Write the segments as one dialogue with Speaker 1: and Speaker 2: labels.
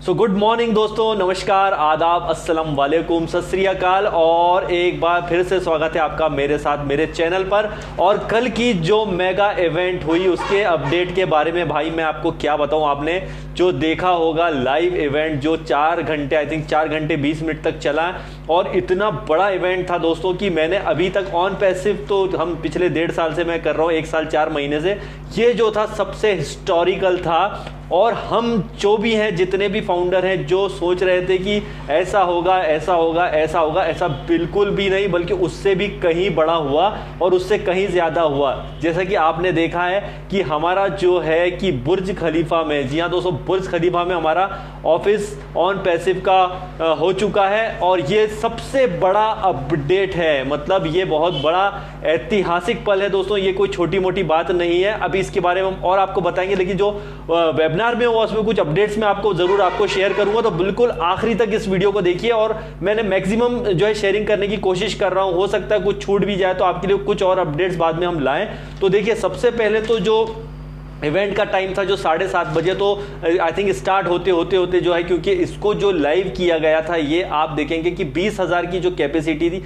Speaker 1: So good morning दोस्तों, नमस्कार, आदाब, अस्सलाम वालेकुम, सत श्री अकाल। और एक बार फिर से स्वागत है आपका मेरे साथ मेरे चैनल पर। और कल की जो मेगा इवेंट हुई उसके अपडेट के बारे में भाई मैं आपको क्या बताऊं। आपने जो देखा होगा लाइव इवेंट जो 4 घंटे, आई थिंक 4 घंटे 20 मिनट तक चला, और इतना बड़ा इवेंट था दोस्तों कि मैंने अभी तक ऑन पैसिव तो हम पिछले 1.5 साल से मैं कर रहा हूँ, 1 साल 4 महीने से, ये जो था सबसे हिस्टोरिकल था। और हम जो भी हैं, जितने भी फाउंडर हैं, जो सोच रहे थे कि ऐसा होगा ऐसा होगा ऐसा होगा, ऐसा बिल्कुल भी नहीं, बल्कि उससे भी कहीं बड़ा हुआ और उससे कहीं ज्यादा हुआ। जैसा कि आपने देखा है कि हमारा जो है कि बुर्ज खलीफा में, जी हाँ दोस्तों, बुर्ज खलीफा में हमारा ऑफिस ऑन पैसिव का हो चुका है। और ये सबसे बड़ा अपडेट है, मतलब ये बहुत बड़ा ऐतिहासिक पल है दोस्तों, ये कोई छोटी मोटी बात नहीं है। अभी इसके बारे में और आपको बताएंगे, लेकिन जो वेबिनार में हुआ उसमें कुछ अपडेट्स मैं आपको जरूर शेयर करूंगा, तो बिल्कुल आखिरी तक इस वीडियो को देखिए। और मैंने मैक्सिमम जो है शेयरिंग करने की कोशिश कर रहा हूं, हो सकता है कुछ छूट भी जाए तो आपके लिए कुछ और अपडेट्स बाद में हम लाएं। तो देखिए, सबसे पहले तो जो इवेंट का टाइम था जो 7:30 बजे, तो आई थिंक स्टार्ट होते जो है, क्योंकि इसको जो लाइव किया गया था, ये आप देखेंगे कि 20,000 की जो कैपेसिटी थी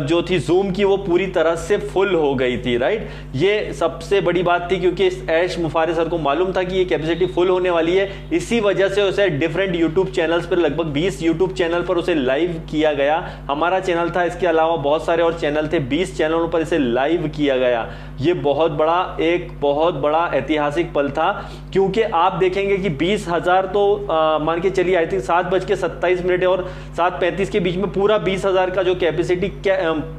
Speaker 1: जो थी जूम की, वो पूरी तरह से फुल हो गई थी, राइट। ये सबसे बड़ी बात थी, क्योंकि ऐश मुफारे सर को मालूम था कि ये कैपेसिटी फुल होने वाली है। इसी वजह से उसे डिफरेंट यूट्यूब चैनल्स पर, लगभग 20 यूट्यूब चैनल पर उसे लाइव किया गया। हमारा चैनल था, इसके अलावा बहुत सारे और चैनल थे, 20 चैनलों पर इसे लाइव किया गया। ये बहुत बड़ा ऐतिहासिक पल था, क्योंकि आप देखेंगे कि 20,000 तो मान के चलिए, आई थिंक 7:27 और 7:35 के बीच में पूरा 20,000 का जो कैपेसिटी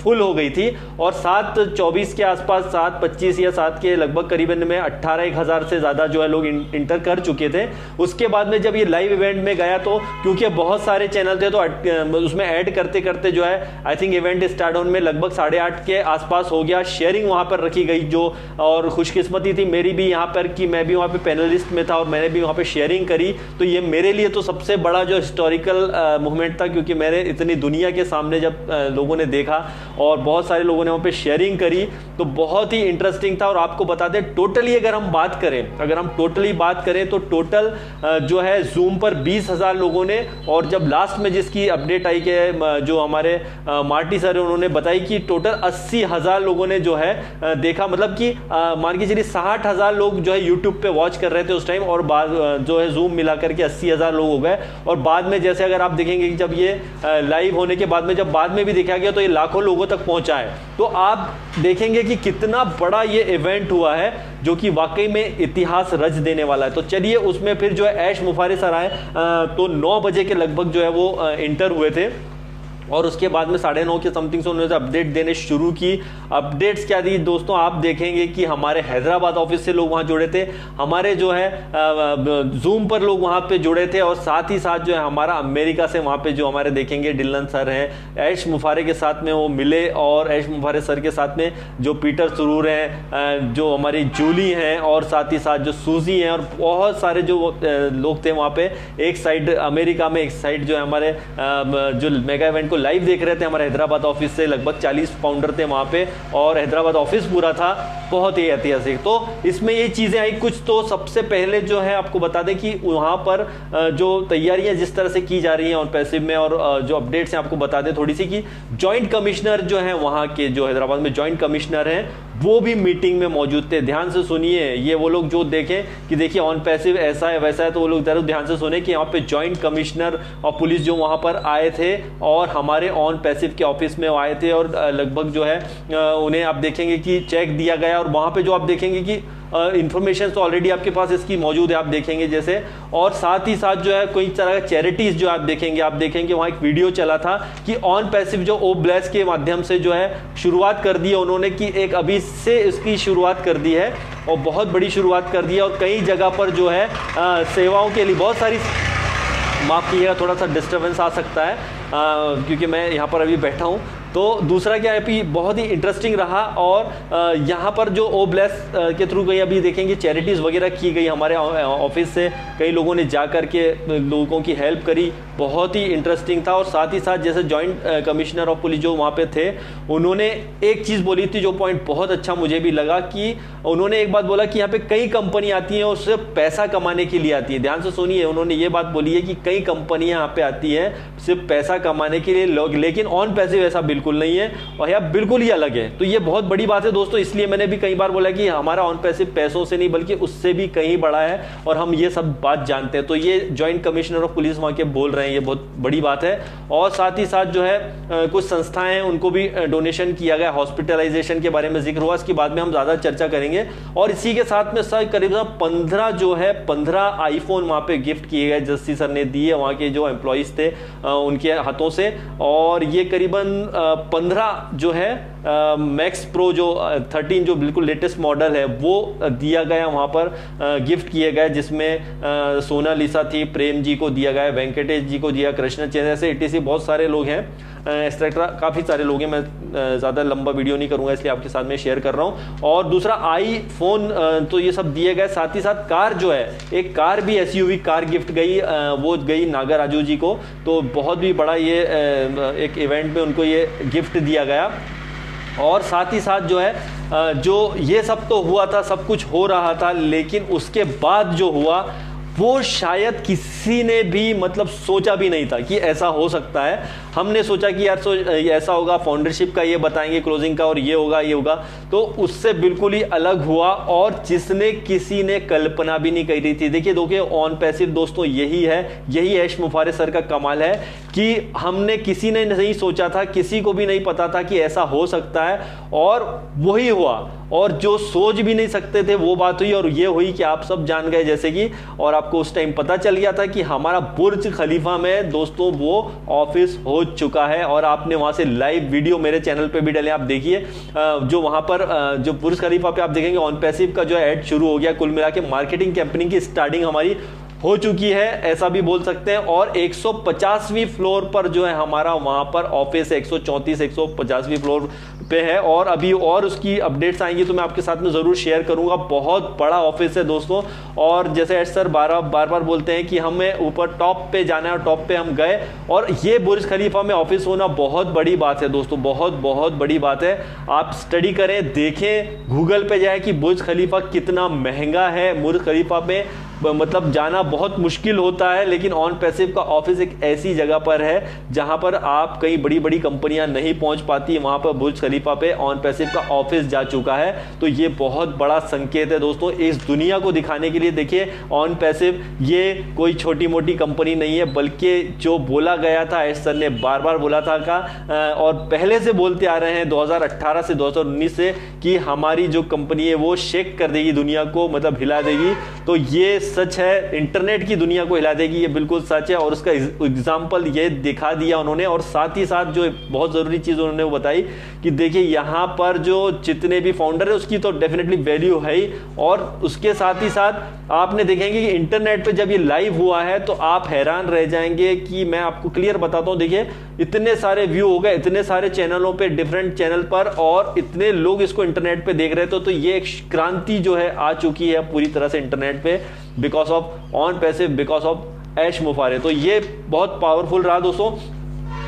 Speaker 1: फुल हो गई थी। और 7:24 के आसपास, 7:25 या 7 के लगभग करीबन में 18,000 से ज्यादा जो है लोग इंटर कर चुके थे। उसके बाद में जब ये लाइव इवेंट में गया, तो क्योंकि बहुत सारे चैनल थे, तो उसमें ऐड करते करते जो है आई थिंक इवेंट स्टार्ट होने में लगभग 8:30 के आसपास हो गया। शेयरिंग वहां पर रखी गई जो, और खुशकिस्मती थी मेरी भी यहाँ पर कि मैं भी वहाँ पे पैनलिस्ट में था और मैंने भी वहाँ पे शेयरिंग करी। तो ये मेरे लिए तो सबसे बड़ा जो हिस्टोरिकल मूवमेंट था, क्योंकि मैंने इतनी दुनिया के सामने जब लोगों ने देखा और बहुत सारे लोगों ने वहाँ पे शेयरिंग करी, तो बहुत ही इंटरेस्टिंग था। और आपको बता दें, टोटली अगर हम टोटली बात करें तो टोटल जो है जूम पर 20,000 लोगों ने, और जब लास्ट में जिसकी अपडेट आई कि जो हमारे मार्टी सर उन्होंने बताई कि टोटल 80,000 लोगों ने जो है देखा, मतलब कि मान के चलिए 60,000 लोग जो है यूट्यूब पे वॉच कर रहे थे उस टाइम, और बाद जो है जूम मिलाकर के 80,000 लोग हो गए। और बाद में जैसे अगर आप देखेंगे कि जब ये लाइव होने के बाद में, जब बाद में भी देखा गया, तो ये लाखों लोगों तक पहुंचा है। तो आप देखेंगे कि कितना बड़ा ये इवेंट हुआ है, जो कि वाकई में इतिहास रच देने वाला है। तो चलिए, उसमें फिर जो है ऐश मुफारे सर आए, तो 9 बजे के लगभग जो है वो इंटर हुए थे। और उसके बाद में 9:30 के समथिंग से उन्होंने अपडेट देने शुरू की। अपडेट्स क्या दी दोस्तों, आप देखेंगे कि हमारे हैदराबाद ऑफिस से लोग वहां जुड़े थे, हमारे जो है जूम पर लोग वहां पे जुड़े थे, और साथ ही साथ जो है हमारा अमेरिका से वहां पे जो हमारे देखेंगे डिलन सर हैं, ऐश मुफारे के साथ में वो मिले। और ऐश मुफारे सर के साथ में जो पीटर सुरूर हैं, जो हमारी जूली हैं, और साथ ही साथ जो सूजी हैं, और बहुत सारे जो लोग थे वहां पे। एक साइड अमेरिका में, एक साइड जो है हमारे जो मेगा इवेंट लाइव देख रहे थे, हमारे हैदराबाद ऑफिस से लगभग 40 फाउंडर थे वहां पे, और हैदराबाद ऑफिस पूरा था, बहुत ही ऐतिहासिक। तो इसमें ये चीजें आई कुछ। तो सबसे पहले जो है आपको बता दें कि वहां पर जो तैयारियां जिस तरह से की जा रही हैं और पैसिव में, और जो अपडेट्स हैं आपको बता दें थोड़ी सी, कि जॉइंट कमिश्नर जो है वहां के, जो हैदराबाद में जॉइंट कमिश्नर हैं, वो भी मीटिंग में मौजूद थे। ध्यान से सुनिए, ये वो लोग जो देखें कि देखिए ऑन पैसिव ऐसा है वैसा है, तो वो लोग जरूर ध्यान से सुने कि यहाँ पे जॉइंट कमिश्नर और पुलिस जो वहां पर आए थे, और हमारे ऑन पैसिव के ऑफिस में आए थे, और लगभग जो है उन्हें आप देखेंगे कि चेक दिया गया। और वहां पे जो आप देखेंगे कि इंफॉर्मेशन तो ऑलरेडी आपके पास इसकी मौजूद है, आप देखेंगे जैसे। और साथ ही साथ जो है कोई तरह का चैरिटीज जो आप देखेंगे वहां एक वीडियो चला था कि ऑन पैसिव जो ओब्लेस के माध्यम से जो है शुरुआत कर दी है उन्होंने, कि एक अभी से इसकी शुरुआत कर दी है, और बहुत बड़ी शुरुआत कर दी है। और कई जगह पर जो है सेवाओं के लिए बहुत सारी, माफ कीजिएगा थोड़ा सा डिस्टर्बेंस आ सकता है क्योंकि मैं यहाँ पर अभी बैठा हूँ, तो दूसरा क्या है, बहुत ही इंटरेस्टिंग रहा। और यहाँ पर जो ओ ब्लेस के थ्रू गई, अभी देखेंगे चैरिटीज वगैरह की गई हमारे ऑफिस से, कई लोगों ने जा करके लोगों की हेल्प करी, बहुत ही इंटरेस्टिंग था। और साथ ही साथ जैसे जॉइंट कमिश्नर ऑफ पुलिस जो वहाँ पे थे, उन्होंने एक चीज़ बोली थी जो पॉइंट बहुत अच्छा मुझे भी लगा, कि उन्होंने एक बात बोला कि यहाँ पे कई कंपनी आती हैं और सिर्फ पैसा कमाने के लिए आती है। ध्यान से सुनिए, उन्होंने ये बात बोली है कि कई कंपनियां यहाँ पे आती हैं सिर्फ पैसा कमाने के लिए, लोग, लेकिन ऑन पैसिव ऐसा बिल्कुल नहीं है और यह बिल्कुल ही अलग है। तो ये बहुत बड़ी बात है दोस्तों, इसलिए मैंने भी कई बार बोला कि हमारा ऑन पैसिव पैसों से नहीं बल्कि उससे भी कहीं बड़ा है और हम ये सब बात जानते हैं। तो ये जॉइंट कमिश्नर ऑफ पुलिस वहाँ के बोल रहे हैं, ये बहुत बड़ी बात है। और साथ ही साथ जो है कुछ संस्थाएं हैं उनको भी डोनेशन किया गया, हॉस्पिटलाइजेशन के बारे में जिक्र हुआ, इसके बाद में हम ज्यादा चर्चा करेंगे। और इसी के साथ में सर करीब 15 आईफोन वहां पे गिफ्ट किए गए, जस्सी सर ने दिए वहां के जो एम्प्लॉइज थे उनके हाथों से। और ये करीबन 15 जो है मैक्स प्रो जो 13 जो बिल्कुल लेटेस्ट मॉडल है वो दिया गया वहां पर, गिफ्ट किए गए, जिसमें सोनालिसा थी, प्रेम जी को दिया गया, वेंकटेश जी को दिया, कृष्ण चंद्र, ऐसे इटीसी बहुत सारे लोग हैं, एक्सेट्रा काफी सारे लोग हैं। मैं ज्यादा लंबा वीडियो नहीं करूंगा इसलिए आपके साथ में शेयर कर रहा हूं। और दूसरा आईफोन, तो ये सब दिए गए। साथ ही साथ कार जो है, एक कार भी एसयूवी कार गिफ्ट गई, वो गई नागराजू जी को। तो बहुत भी बड़ा ये एक इवेंट में उनको ये गिफ्ट दिया गया। और साथ ही साथ जो है जो ये सब तो हुआ था, सब कुछ हो रहा था, लेकिन उसके बाद जो हुआ वो शायद किसी ने भी मतलब सोचा भी नहीं था कि ऐसा हो सकता है। हमने सोचा कि यार ऐसा होगा, फाउंडरशिप का ये बताएंगे, क्लोजिंग का, और ये होगा ये होगा, तो उससे बिल्कुल ही अलग हुआ और जिसने किसी ने कल्पना भी नहीं करी थी। देखिए ऑन पैसिव दोस्तों यही है, यही ऐश मुफारे सर का कमाल है कि हमने किसी ने नहीं सोचा था, किसी को भी नहीं पता था कि ऐसा हो सकता है, और वही हुआ। और जो सोच भी नहीं सकते थे वो बात हुई, और ये हुई कि आप सब जान गए जैसे कि, और आपको उस टाइम पता चल गया था कि हमारा बुर्ज खलीफा में दोस्तों वो ऑफिस हो चुका है। और आपने वहां से लाइव वीडियो मेरे चैनल पे भी डाले, आप देखिए जो वहां पर जो बुर्ज खलीफा पे आप देखेंगे ऑन पैसिव का जो ऐड शुरू हो गया। कुल मिला के मार्केटिंग कैंपेनिंग की स्टार्टिंग हमारी हो चुकी है, ऐसा भी बोल सकते हैं। और 150वीं फ्लोर पर जो है हमारा वहां पर ऑफिस 134 150वीं फ्लोर पे है, और अभी और उसकी अपडेट्स आएंगी तो मैं आपके साथ में जरूर शेयर करूंगा। बहुत बड़ा ऑफिस है दोस्तों, और जैसे एड सर बार बार बोलते हैं कि हमें ऊपर टॉप पे जाना है, और टॉप पे हम गए। और ये बुर्ज खलीफा में ऑफिस होना बहुत बड़ी बात है दोस्तों, बहुत बड़ी बात है। आप स्टडी करें, देखें, गूगल पे जाए कि बुर्ज खलीफा कितना महंगा है। बुर्ज खलीफा पे मतलब जाना बहुत मुश्किल होता है, लेकिन ऑन पैसिव का ऑफिस एक ऐसी जगह पर है जहां पर आप कई बड़ी कंपनियां नहीं पहुंच पाती, वहां पर बुर्ज खलीफा पे ऑन पैसिव का ऑफिस जा चुका है। तो ये बहुत बड़ा संकेत है दोस्तों इस दुनिया को दिखाने के लिए। देखिए ऑन पैसिव ये कोई छोटी मोटी कंपनी नहीं है, बल्कि जो बोला गया था, एस सर ने बार बोला था और पहले से बोलते आ रहे हैं 2018 से 2019 से, कि हमारी जो कंपनी है वो शेक कर देगी दुनिया को, मतलब हिला देगी। तो ये सच है, इंटरनेट की दुनिया को हिला देगी, ये बिल्कुल सच है। और उसका एग्जाम्पल ये दिखा दिया उन्होंने। और साथ ही साथ जो बहुत जरूरी चीज उन्होंने वो बताई कि देखिए यहां पर जो जितने भी फाउंडर है उसकी तो डेफिनेटली वैल्यू है ही, और उसके साथ ही साथ आपने देखेंगे कि इंटरनेट पे जब ये लाइव हुआ है तो आप हैरान रह जाएंगे कि मैं आपको क्लियर बताता हूं। देखिए इतने सारे व्यू हो गए, इतने सारे चैनलों पे, डिफरेंट चैनल पर, और इतने लोग इसको इंटरनेट पे देख रहे थे। तो ये एक क्रांति जो है आ चुकी है पूरी तरह से इंटरनेट पे, because of on passive, because of ऐश मुफारे। तो ये बहुत पावरफुल रहा दोस्तों।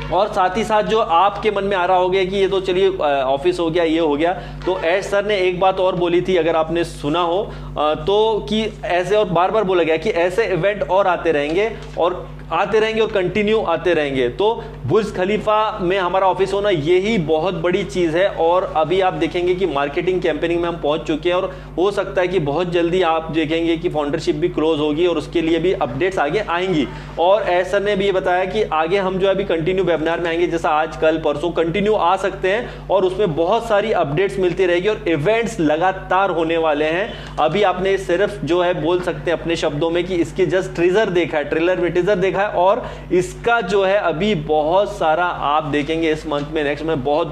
Speaker 1: और साथ ही साथ जो आपके मन में आ रहा होगा कि ये तो चलिए ऑफिस हो गया, ये हो गया, तो ऐश सर ने एक बात और बोली थी, अगर आपने सुना हो तो, कि ऐसे, और बार बोला गया कि ऐसे इवेंट और आते रहेंगे और कंटिन्यू आते रहेंगे। तो बुर्ज खलीफा में हमारा ऑफिस होना यही बहुत बड़ी चीज है। और अभी आप देखेंगे कि मार्केटिंग कैंपेनिंग में हम पहुंच चुके हैं, और हो सकता है कि बहुत जल्दी आप देखेंगे कि फाउंडरशिप भी क्लोज होगी और उसके लिए भी अपडेट्स आगे आएंगी। और एस सर ने भी ये बताया कि आगे हम जो अभी कंटिन्यू वेबिनार में आएंगे, जैसा आज कल परसों कंटिन्यू आ सकते हैं, और उसमें बहुत सारी अपडेट्स मिलती रहेगी और इवेंट्स लगातार होने वाले हैं। अभी आपने सिर्फ जो है बोल सकते हैं अपने शब्दों में कि इसके जस्ट ट्रेलर देखा है, ट्रेलर में टीजर देखा है, और इसका जो है अभी बहुत सारा आप देखेंगे इस मंथ में, नेक्स्ट में बहुत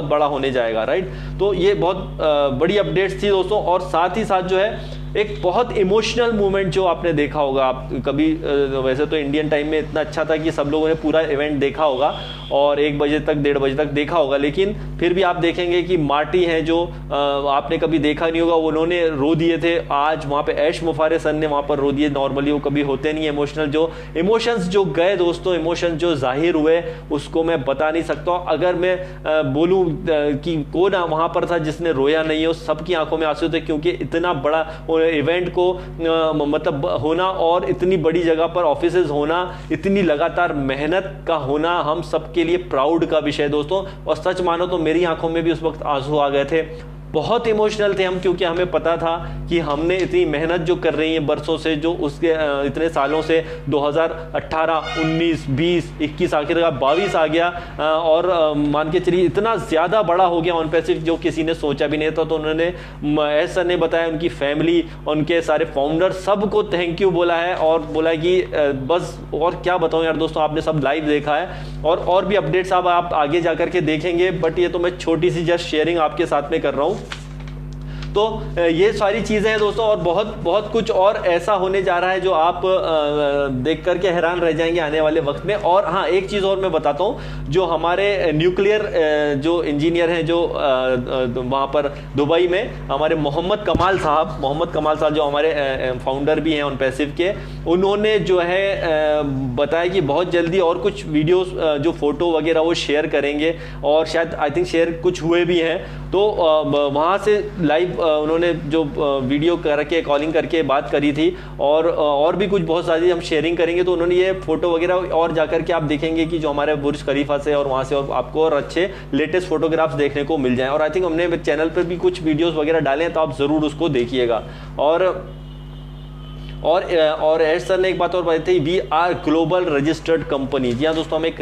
Speaker 1: बड़ा होने जाएगा, राइट। तो ये बहुत बड़ी अपडेट्स थी दोस्तों। और साथ ही साथ जो है एक बहुत इमोशनल मोमेंट जो आपने देखा होगा। आप कभी वैसे तो इंडियन टाइम में इतना अच्छा था कि सब लोगों ने पूरा इवेंट देखा होगा और 1 बजे तक 1:30 बजे तक देखा होगा, लेकिन फिर भी आप देखेंगे कि मार्टी है जो आपने कभी देखा नहीं होगा, उन्होंने रो दिए थे। आज वहां पे ऐश मुफारे सन ने वहां पर रो दिए। नॉर्मली वो कभी होते नहीं इमोशनल, जो इमोशंस जो गए दोस्तों, इमोशंस जो जाहिर हुए उसको मैं बता नहीं सकता। अगर मैं बोलूं कि कौन वहां पर था जिसने रोया नहीं हो, सबकी आंखों में आंसू थे, क्योंकि इतना बड़ा इवेंट को मतलब होना और इतनी बड़ी जगह पर ऑफिसेज होना, इतनी लगातार मेहनत का होना हम सबके लिए प्राउड का विषय दोस्तों। और सच मानो तो मेरी आंखों में भी उस वक्त आंसू आ गए थे। बहुत इमोशनल थे हम, क्योंकि हमें पता था कि हमने इतनी मेहनत जो कर रही है बरसों से, जो उसके इतने सालों से 2018, 19, 20, 21 आखिर का 22 आ गया और मान के चलिए इतना ज़्यादा बड़ा हो गया ऑन पैसिव जो किसी ने सोचा भी नहीं था। तो उन्होंने एस सर ने बताया, उनकी फैमिली, उनके सारे फाउंडर सबको थैंक यू बोला है और बोला कि बस और क्या बताऊँ यार दोस्तों, आपने सब लाइव देखा है और भी अपडेट्स आप आगे जाकर के देखेंगे, बट ये तो मैं छोटी सी जस्ट शेयरिंग आपके साथ में कर रहा हूँ। तो ये सारी चीजें हैं दोस्तों, और बहुत बहुत कुछ और ऐसा होने जा रहा है जो आप देख करके हैरान रह जाएंगे आने वाले वक्त में। और हाँ, एक चीज और मैं बताता हूँ, जो हमारे न्यूक्लियर जो इंजीनियर हैं जो वहां पर दुबई में, हमारे मोहम्मद कमाल साहब जो हमारे फाउंडर भी हैं ऑन पैसिव के, उन्होंने जो है बताया कि बहुत जल्दी और कुछ वीडियोस जो फोटो वगैरह वो शेयर करेंगे, और शायद आई थिंक शेयर कुछ हुए भी हैं। तो वहां से लाइव उन्होंने जो वीडियो करके कॉलिंग करके बात करी थी, और भी कुछ बहुत सारी हम शेयरिंग करेंगे। तो उन्होंने ये फोटो वगैरह और जाकर के आप देखेंगे कि जो हमारे बुर्ज खलीफा से और वहां से और आपको और अच्छे लेटेस्ट फोटोग्राफ्स देखने को मिल जाएं। और आई थिंक हमने चैनल पर भी कुछ वीडियोस वगैरह डाले हैं, तो आप जरूर उसको देखिएगा। और एस सर ने एक बात और बताई थी, we are global registered company. जी हाँ दोस्तों, हम एक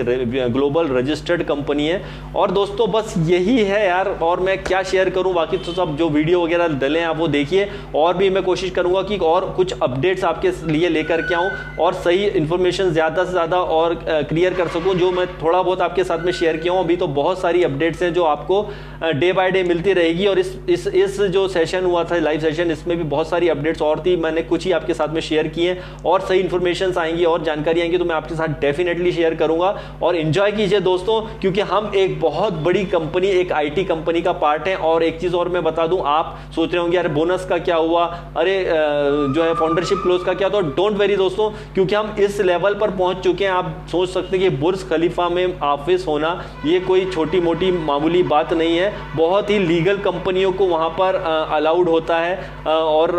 Speaker 1: ग्लोबल रजिस्टर्ड कंपनी है। और दोस्तों बस यही है यार, और मैं क्या शेयर करूं, बाकी तो सब जो वीडियो वगैरह डले हैं आप वो देखिए। और भी मैं कोशिश करूंगा कि और कुछ अपडेट्स आपके लिए लेकर के आऊं और सही इन्फॉर्मेशन ज़्यादा से ज़्यादा और क्लियर कर सकूं, जो मैं थोड़ा बहुत आपके साथ में शेयर किया हूँ। अभी तो बहुत सारी अपडेट्स हैं जो आपको डे बाय डे मिलती रहेगी। और इस जो सेशन हुआ था लाइव सेशन, इसमें भी बहुत सारी अपडेट्स और थी, मैंने कुछ ही आपके साथ में शेयर किए। और सही इंफॉर्मेशन आएंगी और जानकारी आएंगी तो मैं आपके साथ डेफिनेटली शेयर करूंगा। और एंजॉय कीजिए दोस्तों, क्योंकि हम एक बहुत बड़ी कंपनी, एक आईटी कंपनी का पार्ट है। और एक चीज और मैं बता दूं, आप सोच रहे होंगे यार बोनस का क्या हुआ, अरे जो है फाउंडरशिप क्लोज का क्या, तो डोंट वेरी दोस्तों, क्योंकि हम इस लेवल पर पहुंच चुके हैं। आप सोच सकते हैं कि बुर्ज खलीफा में ऑफिस होना ये कोई छोटी मोटी मामूली बात नहीं है। बहुत ही लीगल कंपनियों को वहां पर अलाउड होता है और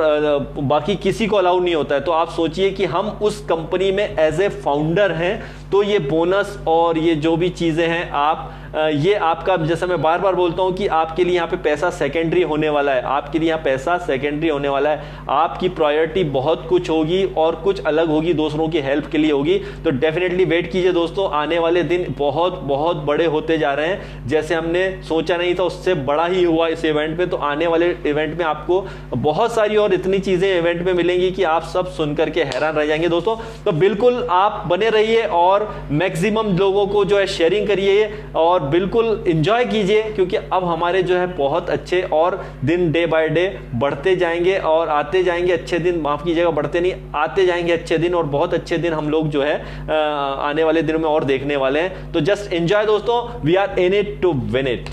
Speaker 1: बाकी किसी को अलाउड नहीं होता है। तो आप सोचिए कि हम उस कंपनी में एज ए फाउंडर हैं, तो ये बोनस और ये जो भी चीजें हैं आप ये आपका, जैसा मैं बार बार बोलता हूं कि आपके लिए यहाँ पे पैसा सेकेंडरी होने वाला है, आपके लिए यहाँ पैसा सेकेंडरी होने वाला है। आपकी प्रायोरिटी बहुत कुछ होगी और कुछ अलग होगी, दूसरों की हेल्प के लिए होगी। तो डेफिनेटली वेट कीजिए दोस्तों, आने वाले दिन बहुत बहुत बड़े होते जा रहे हैं। जैसे हमने सोचा नहीं था उससे बड़ा ही हुआ इस इवेंट में। तो आने वाले इवेंट में आपको बहुत सारी और इतनी चीजें इवेंट में मिलेंगी कि आप सब सुनकर के हैरान रह जाएंगे दोस्तों। तो बिल्कुल आप बने रहिए और मैक्सिमम लोगों को जो है शेयरिंग करिए और बिल्कुल एंजॉय कीजिए, क्योंकि अब हमारे जो है बहुत अच्छे और दिन डे बाय डे बढ़ते जाएंगे और आते जाएंगे अच्छे दिन। माफ कीजिएगा, बढ़ते नहीं, आते जाएंगे अच्छे दिन, और बहुत अच्छे दिन हम लोग जो है आने वाले दिनों में और देखने वाले हैं। तो जस्ट एंजॉय दोस्तों, we are in it to win it.